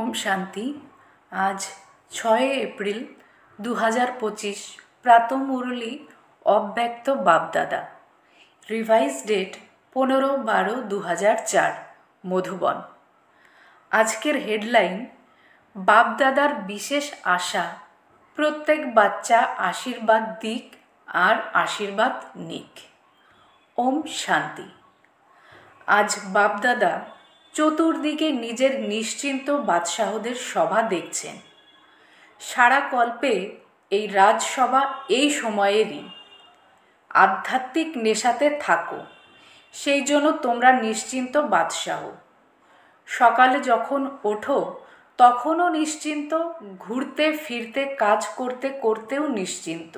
ओम शांति। आज 6 एप्रिल 2025 प्रातः मुरली अव्यक्त बापदादा। Revise date 15/12/2004 Madhuban. आजकेर हेडलाइन बापदादार विशेष आशा प्रत्येक बाच्चा आशीर्वाद दिक और आशीर्वाद निक। ओम शांति। आज बापदादा चतुर्दिके निजेर निश्चिंत बादशाहदेर सभा देखছেন। सारा कल्पे এই রাজসভা এই সময়েরই। आध्यात्मिक नेशाते थाको, সেই জন্য তোমরা নিশ্চিন্ত বাদশাহ। সকালে যখন ওঠো তখনও নিশ্চিন্ত, ঘুরতে ফিরতে কাজ করতে করতেও নিশ্চিন্ত,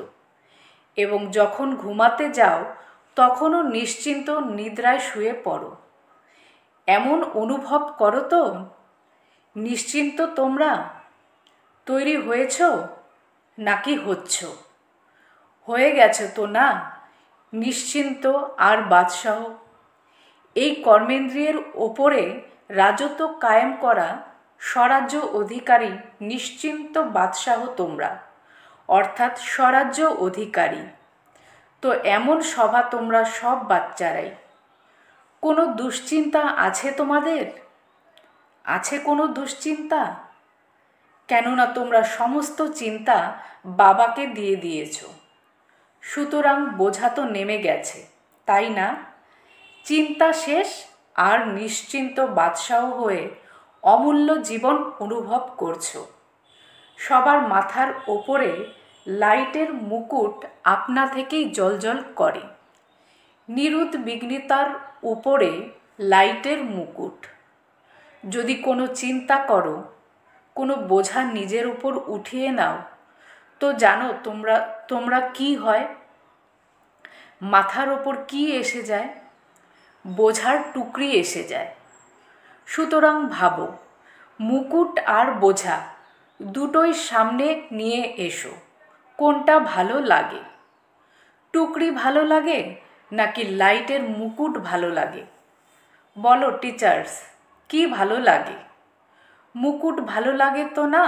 এবং যখন ঘুমাতে যাও তখনও নিশ্চিন্ত নিদ্রায় শুয়ে পড়ো। এমন অনুভব করো তো নিশ্চিন্ত তোমরা তৈরি হয়েছ নাকি হচ্ছ? হয়ে গেছে তো না নিশ্চিন্ত আর বাদশাহ। এই কর্মেন্দ্রিয়ের ওপরে রাজত্ব কায়েম করা স্বরাজ্য অধিকারী নিশ্চিন্ত বাদশাহ তোমরা, অর্থাৎ স্বরাজ্য অধিকারী। তো এমন সভা তোমরা সব বাচ্চারাই। কোনো দুশ্চিন্তা আছে তোমাদের? আছে কোনো দুশ্চিন্তা? কেননা তোমরা সমস্ত চিন্তা বাবাকে দিয়ে দিয়েছ। সুতরাং বোঝা তো নেমে গেছে, তাই না? চিন্তা শেষ আর নিশ্চিন্ত বাদশাহ হয়ে অমূল্য জীবন অনুভব করছো। সবার মাথার ওপরে লাইটের মুকুট আপনা থেকেই জ্বলজ্বল করে। নিরুদ্বিগ্নতার উপরে লাইটের মুকুট। যদি কোনো চিন্তা করো, কোনো বোঝা নিজের উপর উঠিয়ে নাও, তো জানো তোমরা কি হয়? মাথার ওপর কি এসে যায়? বোঝার টুকরি এসে যায়। সুতরাং ভাবো, মুকুট আর বোঝা দুটোই সামনে নিয়ে এসো। কোনটা ভালো লাগে? টুকরি ভালো লাগে নাকি লাইটের মুকুট ভালো লাগে? বলো টিচার্স, কি ভালো লাগে? মুকুট ভালো লাগে তো না?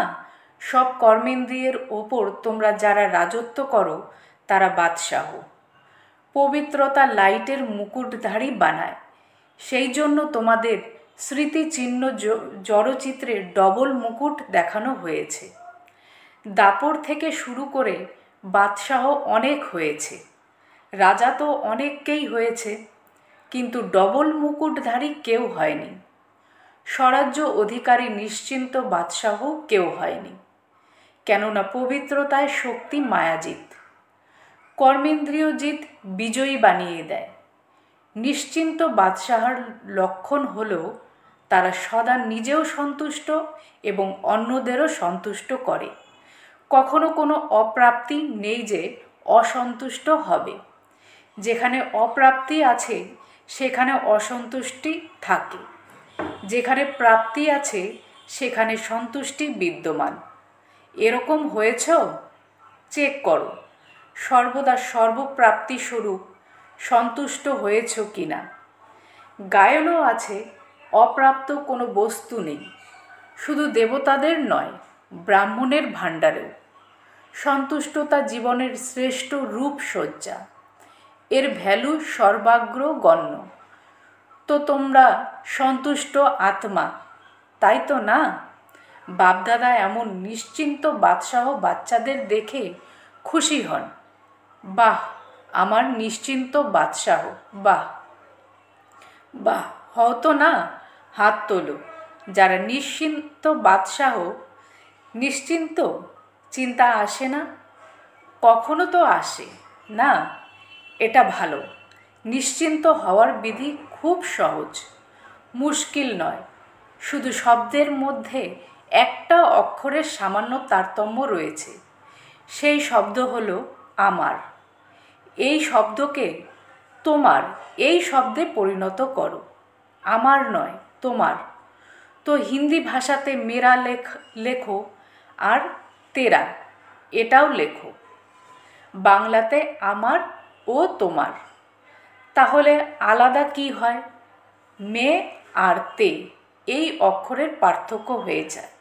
সব কর্মেন্দ্রিয়ের ওপর তোমরা যারা রাজত্ব করো তারা বাদশাহ। পবিত্রতা লাইটের মুকুটধারী বানায়। সেই জন্য তোমাদের স্মৃতিচিহ্ন জড়চিত্রে ডবল মুকুট দেখানো হয়েছে। দাপর থেকে শুরু করে বাদশাহ অনেক হয়েছে, রাজা তো অনেককেই হয়েছে, কিন্তু ডবল মুকুটধারী কেউ হয়নি। স্বরাজ্য অধিকারী নিশ্চিন্ত বাদশাহ কেউ হয়নি, কেননা পবিত্রতায় শক্তি মায়াজিত, কর্মেন্দ্রিয়জিৎ বিজয়ী বানিয়ে দেয়। নিশ্চিন্ত বাদশাহর লক্ষণ হল তারা সদা নিজেও সন্তুষ্ট এবং অন্যদেরও সন্তুষ্ট করে। কখনো কোনো অপ্রাপ্তি নেই যে অসন্তুষ্ট হবে। যেখানে অপ্রাপ্তি আছে সেখানে অসন্তুষ্টি থাকে, যেখানে প্রাপ্তি আছে সেখানে সন্তুষ্টি বিদ্যমান। এরকম হয়েছ? চেক করো, সর্বদা সর্বপ্রাপ্তি স্বরূপ সন্তুষ্ট হয়েছ কিনা। গায়নও আছে অপ্রাপ্ত কোনো বস্তু নেই, শুধু দেবতাদের নয়, ব্রাহ্মণের ভাণ্ডারেও। সন্তুষ্টতা জীবনের শ্রেষ্ঠ রূপসজ্জা, এর ভ্যালু সর্বাগ্র গণ্য। তো তোমরা সন্তুষ্ট আত্মা, তাই তো না? বাপদাদা এমন নিশ্চিন্ত বাদশাহ বাচ্চাদের দেখে খুশি হন। বাহ, আমার নিশ্চিন্ত বাদশাহ, বাহ বাহ। হতো না? হাত তোলো যারা নিশ্চিন্ত বাদশাহ। নিশ্চিন্ত চিন্তা আসে না? কখনো তো আসে না। এটা ভালো। নিশ্চিন্ত হওয়ার বিধি খুব সহজ, মুশকিল নয়। শুধু শব্দের মধ্যে একটা অক্ষরের সামান্য তারতম্য রয়েছে। সেই শব্দ হলো আমার। এই শব্দকে তোমার এই শব্দে পরিণত করো। আমার নয়, তোমার। তো হিন্দি ভাষাতে মেরা লেখো আর তেরা এটাও লেখো। বাংলাতে আমার ও তোমার। তাহলে আলাদা কি হয়? মে আর তে এই অক্ষরের পার্থক্য হয়ে যায়।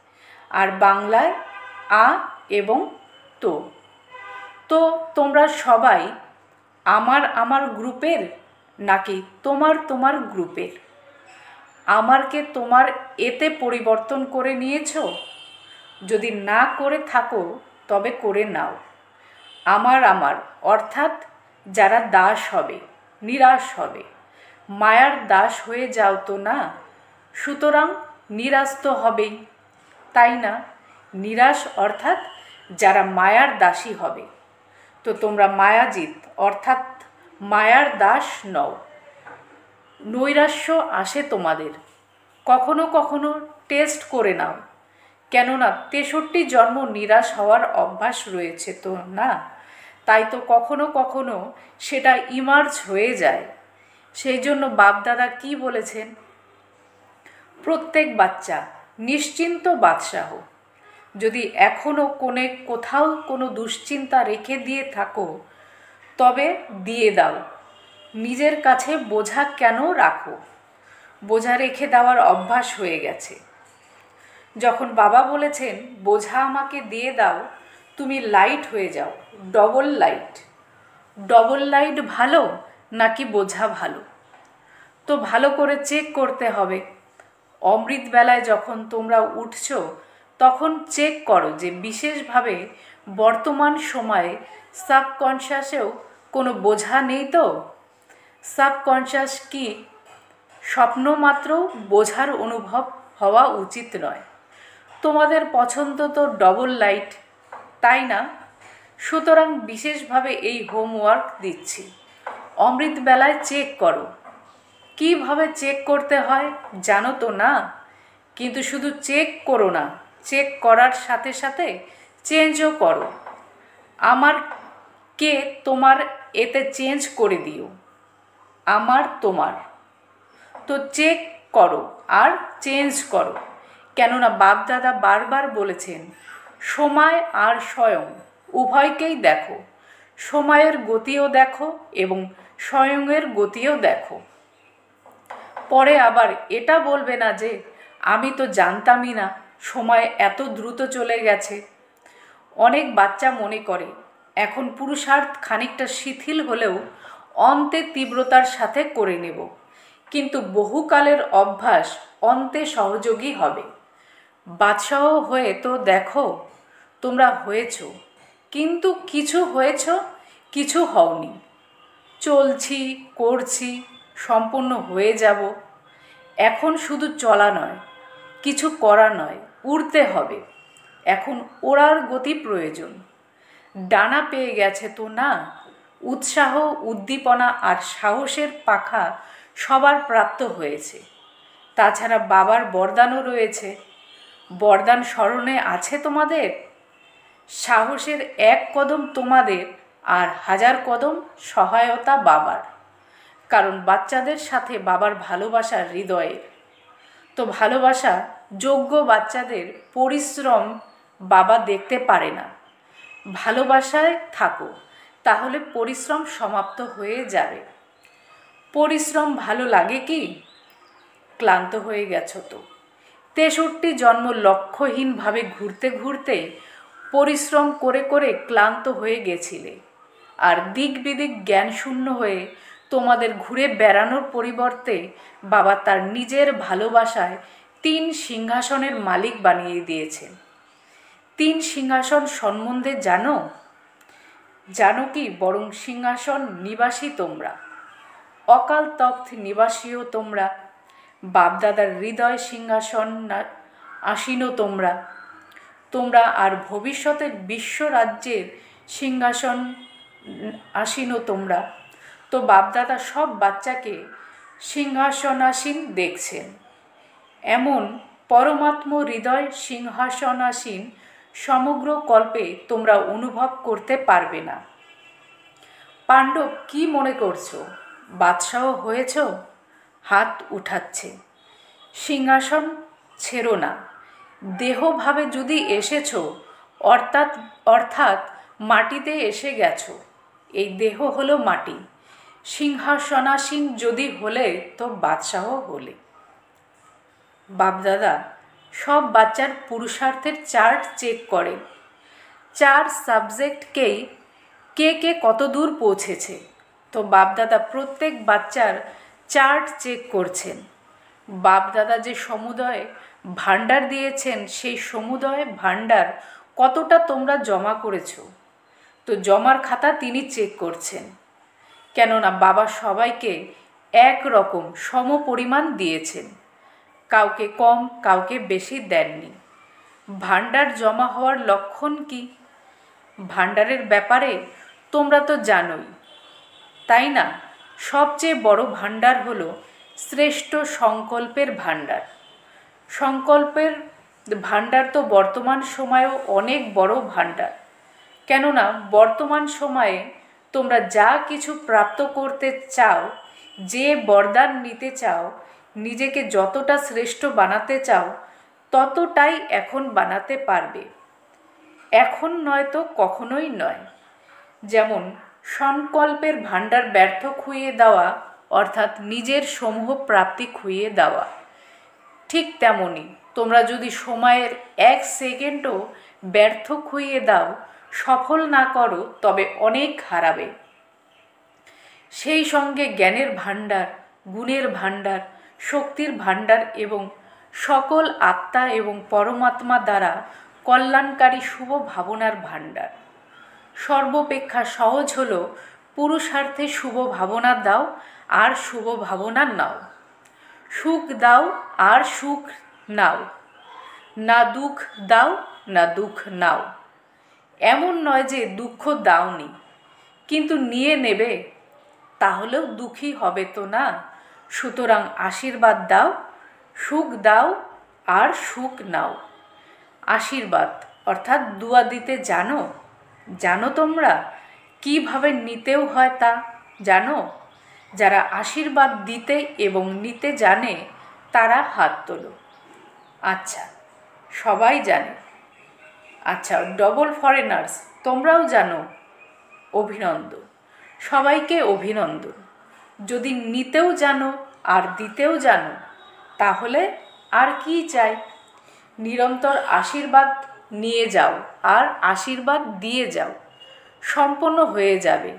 আর বাংলায় আ এবং তো। তো তোমরা সবাই আমার আমার গ্রুপের নাকি তোমার তোমার গ্রুপের? আমারকে তোমার এতে পরিবর্তন করে নিয়েছো? যদি না করে থাকো তবে করে নাও। আমার আমার অর্থাৎ যারা দাস হবে, নিরাশ হবে। মায়ার দাস হয়ে যাও তো না, সুতরাং নিরাশ তো হবেই, তাই না? নিরাশ অর্থাৎ যারা মায়ার দাসী হবে। তো তোমরা মায়াজিত অর্থাৎ মায়ার দাস নও। নৈরাশ্য আসে তোমাদের, কখনো কখনো টেস্ট করে নাও, কেননা 63 জন্ম নিরাশ হওয়ার অভ্যাস রয়েছে তো না, তাই তো কখনো কখনো সেটা ইমার্জ হয়ে যায়। সেই জন্য বাপদাদা কি বলেছেন? প্রত্যেক বাচ্চা নিশ্চিন্ত বাদশাহ। যদি এখনও কোথাও কোনো দুশ্চিন্তা রেখে দিয়ে থাকো তবে দিয়ে দাও। নিজের কাছে বোঝা কেন রাখো? বোঝা রেখে দেওয়ার অভ্যাস হয়ে গেছে। যখন বাবা বলেছেন বোঝা আমাকে দিয়ে দাও, তুমি লাইট হয়ে যাও, ডবল লাইট। ডবল লাইট ভালো নাকি বোঝা ভালো? তো ভালো করে চেক করতে হবে। অমৃত বেলায় যখন তোমরা উঠছো তখন চেক করো যে বিশেষভাবে বর্তমান সময়ে সাবকনশিয়াসেও কোনো বোঝা নেই তো। সাবকনশিয়াস কি স্বপ্ন মাত্র বোঝার অনুভব হওয়া উচিত নয়। তোমাদের পছন্দ তো ডবল লাইট, তাই না? সুতরাং বিশেষভাবে এই হোমওয়ার্ক দিচ্ছি। অমৃত বেলায় চেক করো। কিভাবে চেক করতে হয় জানো তো না? কিন্তু শুধু চেক করো না, চেক করার সাথে সাথে চেঞ্জও করো। আমার কে তোমার এতে চেঞ্জ করে দিও। আমার তোমার। তো চেক করো আর চেঞ্জ করো, কেননা বাপদাদা বারবার বলেছেন সময় আর স্বয়ং উভয়কেই দেখো। সময়ের গতিও দেখো এবং স্বয়ংয়ের গতিও দেখো। পরে আবার এটা বলবে না যে আমি তো জানতামই না সময় এত দ্রুত চলে গেছে। অনেক বাচ্চা মনে করে এখন পুরুষার্থ খানিকটা শিথিল হলেও অন্তে তীব্রতার সাথে করে নেব, কিন্তু বহুকালের অভ্যাস অন্তে সহযোগী হবে। বাদশাহ হয়ে তো দেখো, তোমরা হয়েছ, কিন্তু কিছু হয়েছ, কিছু হওনি। চলছি, করছি, সম্পূর্ণ হয়ে যাব। এখন শুধু চলা নয়, কিছু করা নয়, উড়তে হবে। এখন ওড়ার গতি প্রয়োজন। ডানা পেয়ে গেছে তো না? উৎসাহ, উদ্দীপনা আর সাহসের পাখা সবার প্রাপ্ত হয়েছে। তাছাড়া বাবার বরদানও রয়েছে। বরদান স্মরণে আছে তোমাদের? সাহসের এক কদম তোমাদের আর 1000 কদম সহায়তা বাবার। কারণ বাচ্চাদের সাথে বাবার ভালোবাসা হৃদয়ের। তো ভালোবাসা যোগ্য বাচ্চাদের পরিশ্রম বাবা দেখতে পারে না। ভালোবাসায় থাকো, তাহলে পরিশ্রম সমাপ্ত হয়ে যাবে। পরিশ্রম ভালো লাগে কি? ক্লান্ত হয়ে গেছো তো। 63 জন্ম লক্ষ্যহীনভাবে ঘুরতে ঘুরতে পরিশ্রম করে করে ক্লান্ত হয়ে গেছিলে। আর দিক বিদিক জ্ঞান শূন্য হয়ে তোমাদের ঘুরে বেড়ানোর পরিবর্তে বাবা তার নিজের ভালোবাসায় 3 সিংহাসনের মালিক বানিয়ে দিয়েছেন। 3 সিংহাসন সম্বন্ধে জানো? জানো কি? বরং সিংহাসন নিবাসী তোমরা, অকাল তখ্ত নিবাসীও তোমরা, বাপদাদার হৃদয় সিংহাসন আসীনও তোমরা। তোমরা আর ভবিষ্যতের বিশ্ব রাজ্যের সিংহাসন আসীনও তোমরা। তো বাপদাদা সব বাচ্চাকে সিংহাসনাসীন দেখছেন। এমন পরমাত্ম হৃদয় সিংহাসনাসীন সমগ্র কল্পে তোমরা অনুভব করতে পারবে না। পাণ্ডব কি মনে করছো? বাদশাহ হয়েছ? হাত উঠাচ্ছে। সিংহাসন ছেড়ো না। দেহভাবে যদি এসেছো, অর্থাৎ মাটিতে এসে গেছো। এই দেহ হলো মাটি। সিংহাসনাসীন যদি হলে তো বাদশাহ হলে। বাপদাদা সব বাচ্চার পুরুষার্থের চার্ট চেক করেন। 4 সাবজেক্টকেই কে কে কত দূর পৌঁছেছে। তো বাপদাদা প্রত্যেক বাচ্চার চার্ট চেক করছেন। বাপদাদা যে সমুদয় ভাণ্ডার দিয়েছেন, সেই সমুদয় ভাণ্ডার কতটা তোমরা জমা করেছো। তো জমার খাতা তিনি চেক করছেন, কেননা বাবা সবাইকে এক রকম সম পরিমাণ দিয়েছেন, কাউকে কম কাউকে বেশি দেননি। ভাণ্ডার জমা হওয়ার লক্ষণ কি? ভাণ্ডারের ব্যাপারে তোমরা তো জানোই, তাই না? সবচেয়ে বড় ভাণ্ডার হলো শ্রেষ্ঠ সংকল্পের ভাণ্ডার। সংকল্পের ভাণ্ডার তো বর্তমান সময়েও অনেক বড় ভাণ্ডার, কেননা বর্তমান সময়ে তোমরা যা কিছু প্রাপ্ত করতে চাও, যে বরদান নিতে চাও, নিজেকে যতটা শ্রেষ্ঠ বানাতে চাও, ততটাই এখন বানাতে পারবে। এখন নয় তো কখনোই নয়। যেমন সংকল্পের ভাণ্ডার ব্যর্থ খুইয়ে দেওয়া, অর্থাৎ নিজের সমূহ প্রাপ্তি খুইয়ে দেওয়া, ঠিক তেমনই তোমরা যদি সময়ের 1 সেকেন্ডও ব্যর্থ খুইয়ে দাও, সফল না করো, তবে অনেক হারাবে। সেই সঙ্গে জ্ঞানের ভাণ্ডার, গুণের ভাণ্ডার, শক্তির ভাণ্ডার এবং সকল আত্মা এবং পরমাত্মা দ্বারা কল্যাণকারী শুভ ভাবনার ভাণ্ডার। সর্বাপেক্ষা সহজ হলো পুরুষার্থে শুভ ভাবনা দাও আর শুভ ভাবনা নাও। সুখ দাও আর সুখ নাও, না দুঃখ দাও না দুঃখ নাও। এমন নয় যে দুঃখ দাওনি কিন্তু নিয়ে নেবে, তাহলেও দুঃখী হবে তো না। সুতরাং আশীর্বাদ দাও, সুখ দাও আর সুখ নাও। আশীর্বাদ অর্থাৎ দুয়া দিতে জানো? জানো তোমরা কিভাবে নিতেও হয় তা জানো? যারা আশীর্বাদ দিতে এবং নিতে জানে তারা হাত তোলো। আচ্ছা, সবাই জানে। আচ্ছা, ডবল ফরেনার্স তোমরাও জানো? অভিনন্দন, সবাইকে অভিনন্দন। যদি নিতেও জানো আর দিতেও জানো, তাহলে আর কি চাই? নিরন্তর আশীর্বাদ নিয়ে যাও আর আশীর্বাদ দিয়ে যাও, সম্পন্ন হয়ে যাবে।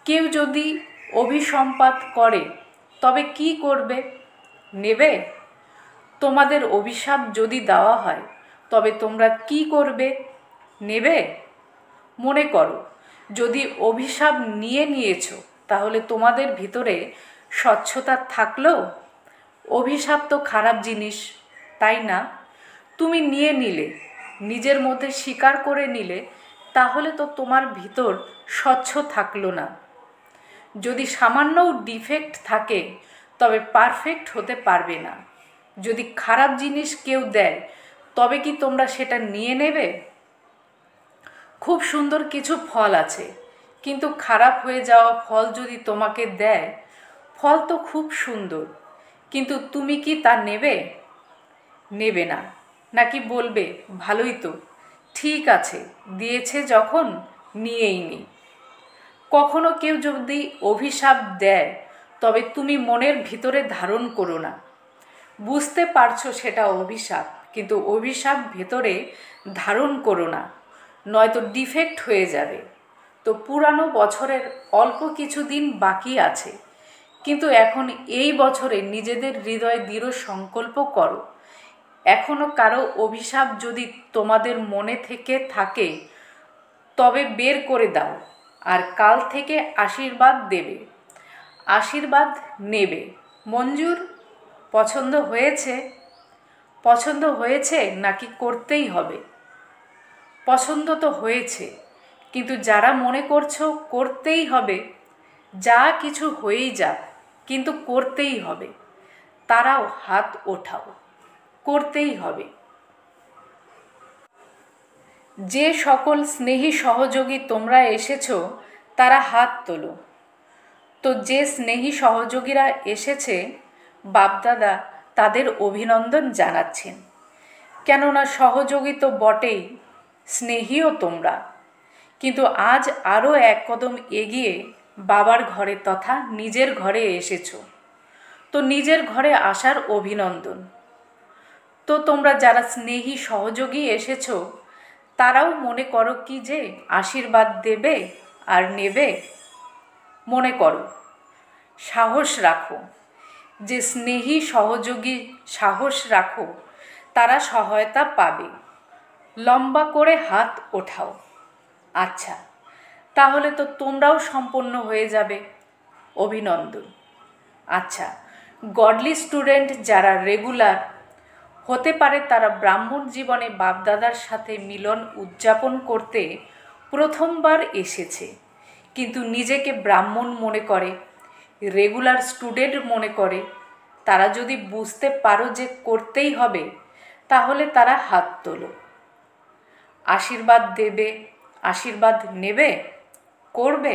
কেউ যদি অভিসম্পাত করে তবে কি করবে? নেবে? তোমাদের অভিশাপ যদি দেওয়া হয় তবে তোমরা কি করবে? নেবে? মনে করো, যদি অভিশাপ নিয়েছো, তাহলে তোমাদের ভিতরে স্বচ্ছতা থাকলো? অভিশাপ তো খারাপ জিনিস, তাই না? তুমি নিলে, নিজের মধ্যে স্বীকার করে নিলে, তাহলে তো তোমার ভিতর স্বচ্ছ থাকলো না। যদি সামান্যও ডিফেক্ট থাকে তবে পারফেক্ট হতে পারবে না। যদি খারাপ জিনিস কেউ দেয় তবে কি তোমরা সেটা নিয়ে নেবে? খুব সুন্দর কিছু ফল আছে, কিন্তু খারাপ হয়ে যাওয়া ফল যদি তোমাকে দেয়, ফল তো খুব সুন্দর, কিন্তু তুমি কি তা নেবে? নেবে না, নাকি বলবে ভালোই তো, ঠিক আছে, দিয়েছে যখন নিয়েই নি। কখনো কেউ যদি অভিশাপ দেয় তবে তুমি মনের ভিতরে ধারণ করো না। বুঝতে পারছো সেটা অভিশাপ, কিন্তু অভিশাপ ভেতরে ধারণ করো না, নয়তো ডিফেক্ট হয়ে যাবে। তো পুরানো বছরের অল্প কিছু দিন বাকি আছে, কিন্তু এখন এই বছরে নিজেদের হৃদয়ে দৃঢ় সংকল্প করো। এখনো কারো অভিশাপ যদি তোমাদের মনে থেকে থাকে তবে বের করে দাও, আর কাল থেকে আশীর্বাদ দেবে, আশীর্বাদ নেবে। মঞ্জুর? পছন্দ হয়েছে? পছন্দ হয়েছে নাকি করতেই হবে? পছন্দ তো হয়েছে, কিন্তু যারা মনে করছো করতেই হবে, যা কিছু হয়েই যাক কিন্তু করতেই হবে, তারাও হাত ওঠাও, করতেই হবে। যে সকল স্নেহী সহযোগী তোমরা এসেছো তারা হাত তোলো। তো যে স্নেহী সহযোগীরা এসেছে, বাপদাদা তাদের অভিনন্দন জানাচ্ছেন, কেননা সহযোগী তো বটেই, স্নেহীও তোমরা। কিন্তু আজ আরও এক কদম এগিয়ে বাবার ঘরে তথা নিজের ঘরে এসেছো। তো নিজের ঘরে আসার অভিনন্দন। তো তোমরা যারা স্নেহী সহযোগী এসেছো তারাও মনে করো কি যে আশীর্বাদ দেবে আর নেবে। মনে করো, সাহস রাখো, যে স্নেহী সহযোগী সাহস রাখো, তারা সহায়তা পাবে। লম্বা করে হাত ওঠাও। আচ্ছা, তাহলে তো তোমরাও সম্পন্ন হয়ে যাবে। অভিনন্দন। আচ্ছা, গডলি স্টুডেন্ট যারা রেগুলার হতে পারে তারা ব্রাহ্মণ জীবনে বাপদাদার সাথে মিলন উদযাপন করতে প্রথমবার এসেছে, কিন্তু নিজেকে ব্রাহ্মণ মনে করে, রেগুলার স্টুডেন্ট মনে করে, তারা যদি বুঝতে পারো যে করতেই হবে, তাহলে তারা হাত তোলো। আশীর্বাদ দেবে, আশীর্বাদ নেবে, করবে।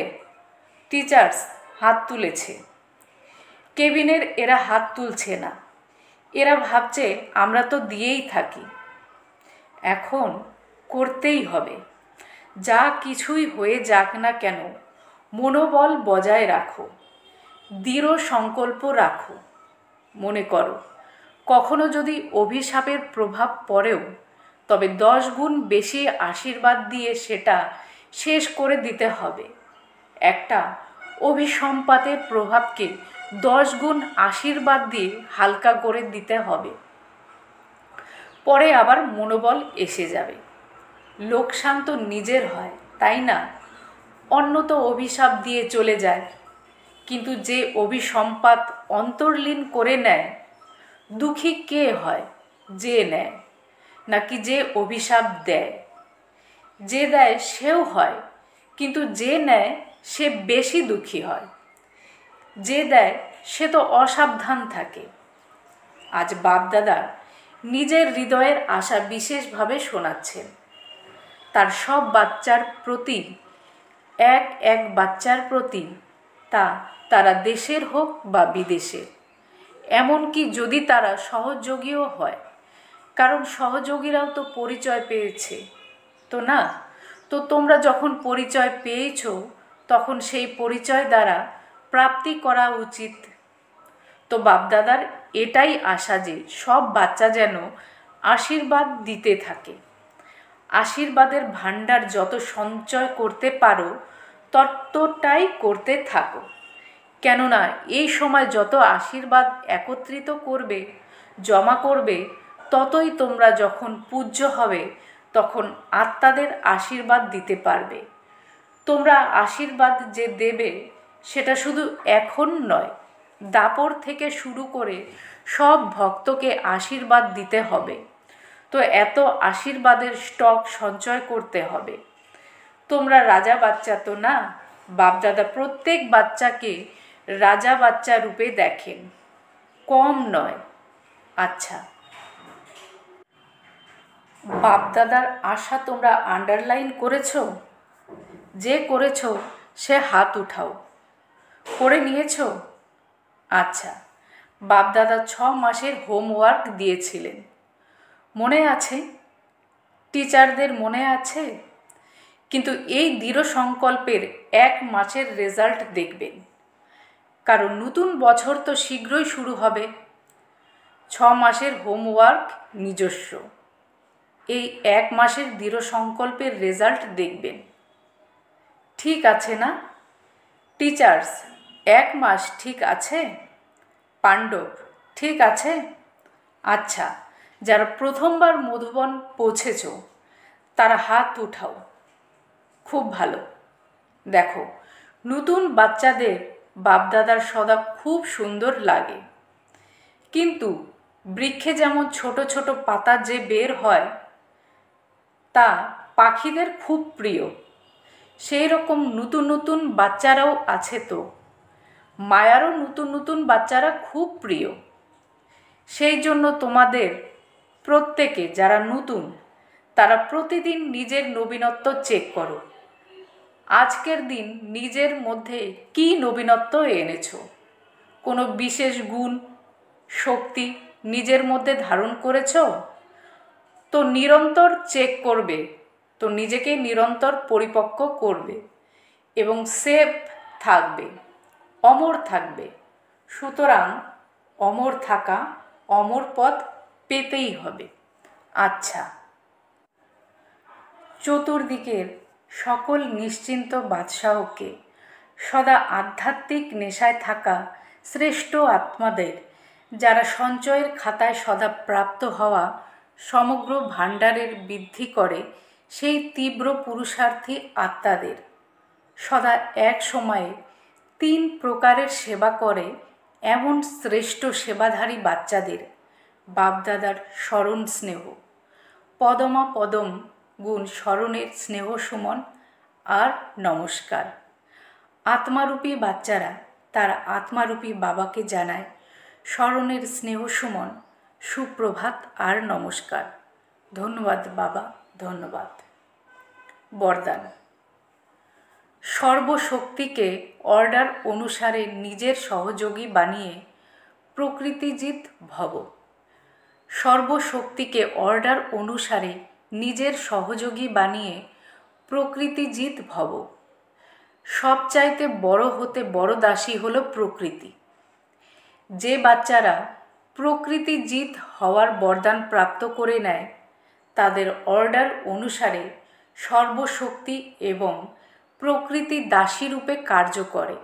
টিচার্স হাত তুলেছে। কেবিনের এরা হাত তুলছে না, এরা ভাবছে আমরা তো দিয়েই থাকি। এখন করতেই হবে, যা কিছুই হয়ে যাক না কেন। মনোবল বজায় রাখো, দৃঢ় সংকল্প রাখো। মনে করো, কখনো যদি অভিশাপের প্রভাব পড়েও, তবে 10 গুণ বেশি আশীর্বাদ দিয়ে সেটা শেষ করে দিতে হবে। একটা অভিসম্পাতের প্রভাবকে 10 গুণ আশীর্বাদ দিয়ে হালকা করে দিতে হবে। পরে আবার মনোবল এসে যাবে। লোকসান তো নিজের হয়, তাই না? অন্য তো অভিশাপ দিয়ে চলে যায়, কিন্তু যে অভিসম্পাত অন্তর্লীন করে নেয়, দুঃখী কে হয়? যে নেয়, নাকি যে অভিশাপ দেয়? যে দেয় সেও হয়, কিন্তু যে নেয় সে বেশি দুঃখী হয়। যে দেয় সে তো অসাবধান থাকে। আজ বাপদাদা নিজের হৃদয়ের আশা বিশেষভাবে শোনাচ্ছেন। তার সব বাচ্চার প্রতি, এক এক বাচ্চার প্রতি, তারা দেশের হোক বা বিদেশের, এমনকি যদি তারা সহযোগীও হয়, কারণ সহযোগীরাও তো পরিচয় পেয়েছে, তো না? তো তোমরা যখন পরিচয় পেয়েছো, তখন সেই পরিচয় দ্বারা প্রাপ্তি করা উচিত। তো বাপদাদার এটাই আশা যে সব বাচ্চা যেন আশীর্বাদ দিতে থাকে। আশীর্বাদের ভাণ্ডার যত সঞ্চয় করতে পারো ততটাই করতে থাকো, কেননা এই সময় যত আশীর্বাদ একত্রিত করবে, জমা করবে, ততই তোমরা যখন পূজ্য হবে তখন আত্মাদের আশীর্বাদ দিতে পারবে। তোমরা আশীর্বাদ যে দেবে সেটা শুধু এখন নয়, দাপর থেকে শুরু করে সব ভক্তকে আশীর্বাদ দিতে হবে। তো এত আশীর্বাদের স্টক সঞ্চয় করতে হবে। তোমরা রাজা বাচ্চা তো না? বাপদাদা প্রত্যেক বাচ্চাকে রাজা বাচ্চা রূপে দেখেন, কম নয়। আচ্ছা, বাপদাদার আশা তোমরা আন্ডারলাইন করেছো? যে করেছো সে হাত উঠাও। করে নিয়েছো? আচ্ছা, বাপদাদা 6 মাসের হোমওয়ার্ক দিয়েছিলেন, মনে আছে? টিচারদের মনে আছে? কিন্তু এই দৃঢ় সংকল্পের 1 মাসের রেজাল্ট দেখবেন, কারণ নতুন বছর তো শীঘ্রই শুরু হবে। 6 মাসের হোমওয়ার্ক নিজস্ব, এই 1 মাসের দৃঢ় সংকল্পের রেজাল্ট দেখবেন। ঠিক আছে না? টিচার্স 1 মাস ঠিক আছে? পাণ্ডব ঠিক আছে? আচ্ছা, যারা প্রথমবার মধুবন পৌঁছেছ তারা হাত উঠাও। খুব ভালো। দেখো, নতুন বাচ্চাদের বাপদাদার সদা খুব সুন্দর লাগে, কিন্তু বৃক্ষে যেমন ছোট ছোট পাতা যে বের হয় তা পাখিদের খুব প্রিয়, সেই রকম নতুন নতুন বাচ্চারাও আছে। তো মায়ারও নতুন নতুন বাচ্চারা খুব প্রিয়। সেই জন্য তোমাদের প্রত্যেকে যারা নতুন, তারা প্রতিদিন নিজের নবীনত্ব চেক করো। আজকের দিন নিজের মধ্যে কি নবীনত্ব এনেছো? কোনো বিশেষ গুণ, শক্তি নিজের মধ্যে ধারণ করেছো? তো নিরন্তর চেক করবে, তো নিজেকে নিরন্তর পরিপক্ক করবে এবং সেফ থাকবে, অমর থাকবে। সুতরাং অমর থাকা, অমর পদ পেতেই হবে। আচ্ছা, চতুর্দিকের সকল নিশ্চিন্ত বাদশাহকে সদা আধ্যাত্মিক নেশায় থাকা শ্রেষ্ঠ আত্মাদের, যারা সঞ্চয়ের খাতায় সদা প্রাপ্ত হওয়া সমগ্র ভাণ্ডারের বৃদ্ধি করে সেই তীব্র পুরুষার্থী আত্মাদের, সদা এক সময়ে 3 প্রকারের সেবা করে এমন শ্রেষ্ঠ সেবাধারী বাচ্চাদের বাপদাদার স্মরণ স্নেহ, পদমা পদম গুণ স্মরণের স্নেহ সুমন আর নমস্কার। আত্মারূপী বাচ্চারা তার আত্মারূপী বাবাকে জানায় স্মরণের স্নেহ সুমন, সুপ্রভাত আর নমস্কার। ধন্যবাদ বাবা, ধন্যবাদ। বরদান: সর্বশক্তিকে অর্ডার অনুসারে নিজের সহযোগী বানিয়ে প্রকৃতিজিৎ ভব। সর্বশক্তিকে অর্ডার অনুসারে নিজের সহযোগী বানিয়ে প্রকৃতিজিৎ ভব। সবচাইতে বড় হতে বড় দাসী হলো প্রকৃতি। যে বাচ্চারা প্রকৃতিজিৎ হওয়ার বরদান প্রাপ্ত করে নেয়, তাদের অর্ডার অনুসারে সর্বশক্তি এবং প্রকৃতি দাসী রূপে কার্য করে,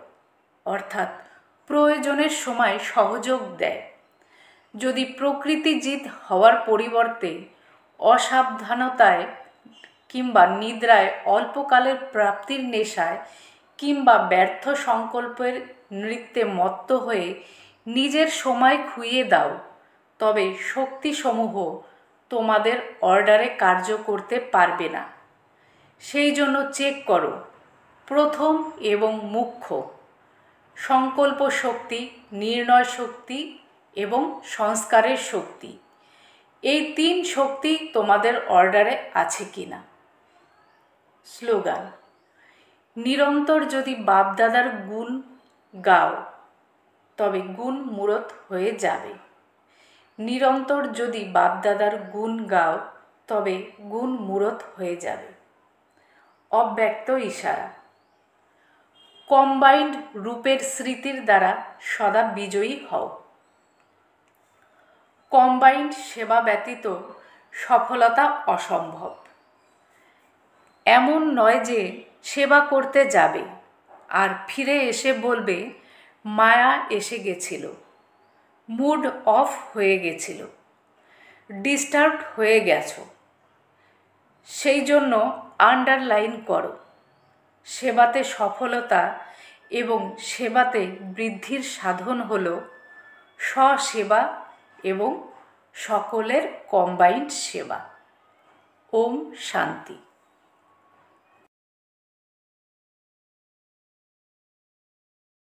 অর্থাৎ প্রয়োজনের সময় সহযোগ দেয়। যদি প্রকৃতিজিৎ হওয়ার পরিবর্তে অসাবধানতায় কিংবা নিদ্রায়, অল্পকালের প্রাপ্তির নেশায় কিংবা ব্যর্থ সংকল্পের নৃত্যে মত্ত হয়ে নিজের সময় খুইয়ে দাও, তবে শক্তিসমূহ তোমাদের অর্ডারে কার্য করতে পারবে না। সেই জন্য চেক করো, প্রথম এবং মুখ্য সংকল্প শক্তি, নির্ণয় শক্তি এবং সংস্কারের শক্তি, এই 3 শক্তি তোমাদের অর্ডারে আছে কিনা। স্লোগান: নিরন্তর যদি বাপদাদার গুণ গাও তবে গুণ মূরত হয়ে যাবে। নিরন্তর যদি বাপদাদার গুণ গাও তবে গুণ মূরত হয়ে যাবে। অব্যক্ত ইশারা: কম্বাইন্ড রূপের স্মৃতির দ্বারা সদা বিজয়ী হও। কম্বাইন্ড সেবা ব্যতীত সফলতা অসম্ভব। এমন নয় যে সেবা করতে যাবে আর ফিরে এসে বলবে মায়া এসে গেছিল, মুড অফ হয়ে গেছিল, ডিস্টার্বড হয়ে গেছো। সেই জন্য আন্ডারলাইন করো, সেবাতে সফলতা এবং সেবাতে বৃদ্ধির সাধন হল স্বসেবা এবং সকলের কম্বাইন্ড সেবা। ওম শান্তি।